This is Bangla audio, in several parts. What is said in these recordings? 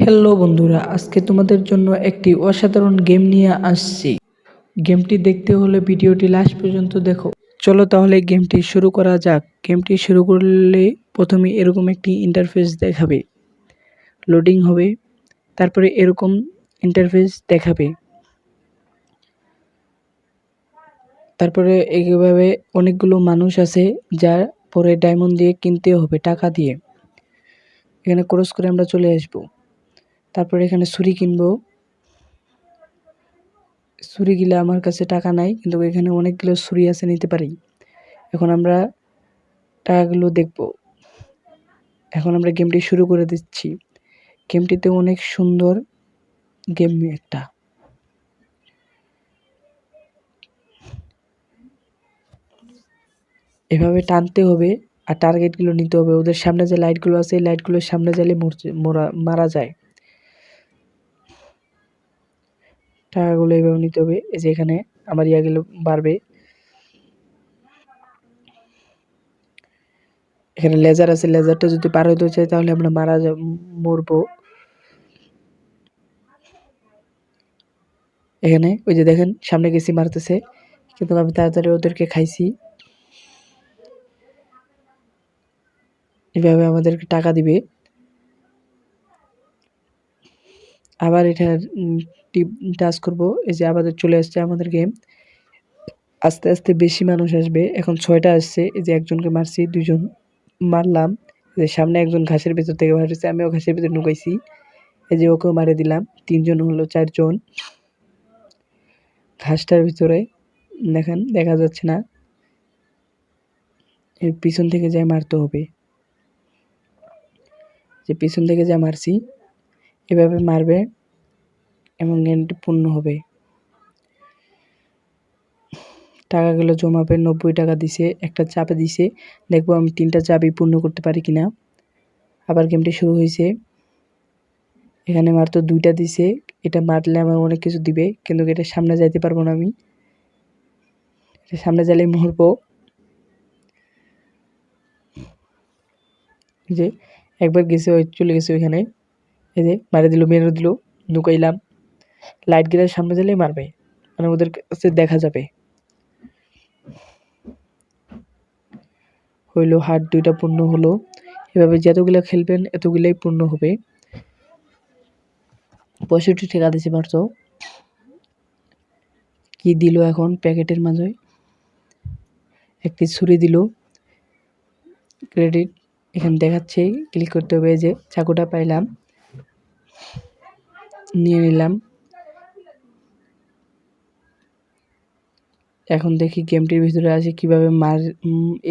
হ্যালো বন্ধুরা, আজকে তোমাদের জন্য একটি অসাধারণ গেম নিয়ে আসছি। গেমটি দেখতে হলে ভিডিওটি লাস্ট পর্যন্ত দেখো। চলো তাহলে গেমটি শুরু করা যাক। গেমটি শুরু করলে প্রথমে এরকম একটি ইন্টারফেস দেখাবে, লোডিং হবে, তারপরে এরকম ইন্টারফেস দেখাবে। তারপরে এইভাবে অনেকগুলো মানুষ আছে, যা পরে ডায়মন্ড দিয়ে কিনতে হবে, টাকা দিয়ে। এখানে ক্রস করে আমরা চলে আসবো। তারপরে এখানে ছুরি কিনবো। ছুরি গিলা আমার কাছে টাকা নাই, কিন্তু এখানে অনেকগুলো ছুরি আছে, নিতে পারি। এখন আমরা টাকাগুলো দেখব। এখন আমরা গেমটি শুরু করে দিচ্ছি। গেমটিতে অনেক সুন্দর গেম একটা। এভাবে টানতে হবে আর টার্গেটগুলো নিতে হবে। ওদের সামনে যে লাইটগুলো আছে, এই লাইটগুলোর সামনে গেলে মারা যায়। টাকাগুলো এইভাবে নিতে হবে। এই যে এখানে আমার ইয়াগুলো বাড়বে। এখানে লেজার আছে, লেজারটা যদি পার হইতে চাই তাহলে আমরা মরবো। এখানে ওই যে দেখেন, সামনে গেছি, মারতেছে, কিন্তু আমি তাড়াতাড়ি ওদেরকে খাইছি। এভাবে আমাদেরকে টাকা দিবে। আবার এটা টাচ করব। এই যে আমাদের চলে আসছে আমাদের গেম। আস্তে আস্তে বেশি মানুষ আসবে। এখন 6টা আসছে। এই যে একজনকে মারছি, 2জন মারলাম। যে সামনে একজন ঘাসের ভিতর থেকে বার হয়েছে, আমিও ঘাসের ভিতরে ঢুকাইছি। এই যে ওকেও মারে দিলাম। 3জন হলো, 4জন ঘাসটার ভিতরে। দেখেন, দেখা যাচ্ছে না। এর পিছন থেকে যাই মারতে হবে। যে পিছন থেকে যা মারছি, এভাবে মারবে এবং গেমটি পূর্ণ হবে। টাকাগুলো জমাবে। 90 টাকা দিছে, একটা চাপে দিছে। দেখবো আমি 3টা চাবি পূর্ণ করতে পারি কিনা। আবার গেমটি শুরু হয়েছে। এখানে মাত্র 2টা দিছে। এটা মারলে আমার অনেক কিছু দিবে, কিন্তু এটা সামনে যাইতে পারবো না। আমি সামনে যাইলে মরবো। যে একবার গেছে, ওই চলে গেছে ওইখানে। এই যে মেরে দিল, ঢুকাইলাম। লাইট গেলে সামনে যাইলেই মারবে, মানে ওদের কাছে দেখা যাবে। হইলো, হার্ট 2টা পূর্ণ হলো। এভাবে যতগুলা খেলবেন এতগুলাই পূর্ণ হবে। 65 টাকা দিছে মাত্র। কি দিল এখন প্যাকেটের মাঝে? একটি ছুরি দিল। ক্রেডিট এখানে দেখাচ্ছে, ক্লিক করতে হবে। যে চাকুটা পাইলাম, নিয়ে নিলাম। এখন দেখি গেমটির ভিতরে আছে কিভাবে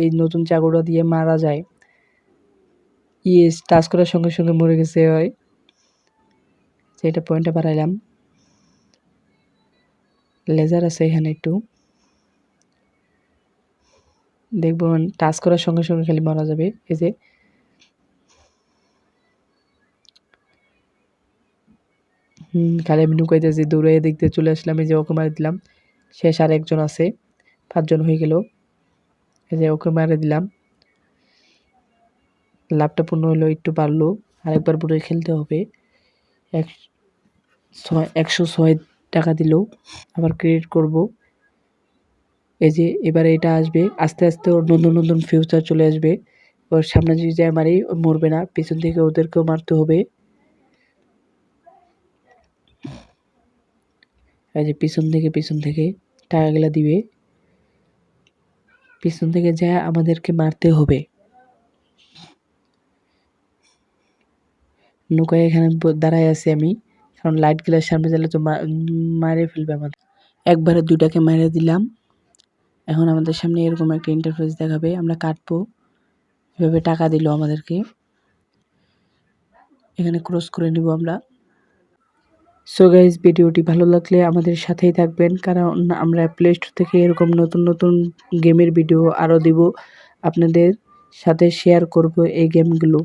এই নতুন চাকুটা দিয়ে মারা যায়। ইয়েস, টাচ করার সঙ্গে সঙ্গে মরে গেছে। হয় এটা পয়েন্টটা বাড়াইলাম। লেজার আছে এখানে, একটু দেখবো। টাচ করার সঙ্গে সঙ্গে খালি মারা যাবে। এই যে খালি আমি নুকাইতেছি, দৌড়ে দেখতে চলে আসলাম। এই যে ওকে মারি দিলাম। শেষ আর একজন আছে, 5জন হয়ে গেল। এই যে ওকে মারি দিলাম। লাভটা পূর্ণ হলো, একটু বাড়লো। আরেকবার পুরো খেলতে হবে। 106 টাকা দিল। আবার ক্রেডিট করব। এই যে এবারে এটা আসবে, আস্তে আস্তে ওর নতুন নতুন ফিউচার চলে আসবে। ওর সামনে যদি যায় মারি, ও মরবে না। পিছন থেকে ওদেরকেও মারতে হবে। এই যে পিছন থেকে টাকাগুলা দিবে। পিছন থেকে যায় আমাদেরকে মারতে হবে। নৌকায় এখানে দাঁড়ায় আছি আমি, কারণ লাইট গুলার সামনে গেলে তো মারে ফেলবে আমাদের। একবারে 2টাকে মেরে দিলাম। এখন আমাদের সামনে এরকম একটা ইন্টারফেস দেখাবে, আমরা কাটবো। এভাবে টাকা দিল আমাদেরকে। এখানে ক্রস করে নিব আমরা। সো গাইজ, ভিডিওটি ভালো লাগলে আমাদের সাথেই থাকবেন, কারণ আমরা প্লে স্টোর থেকে এরকম নতুন নতুন গেমের ভিডিও আরও দিব। আপনাদের সাথে শেয়ার করব এই গেমগুলো।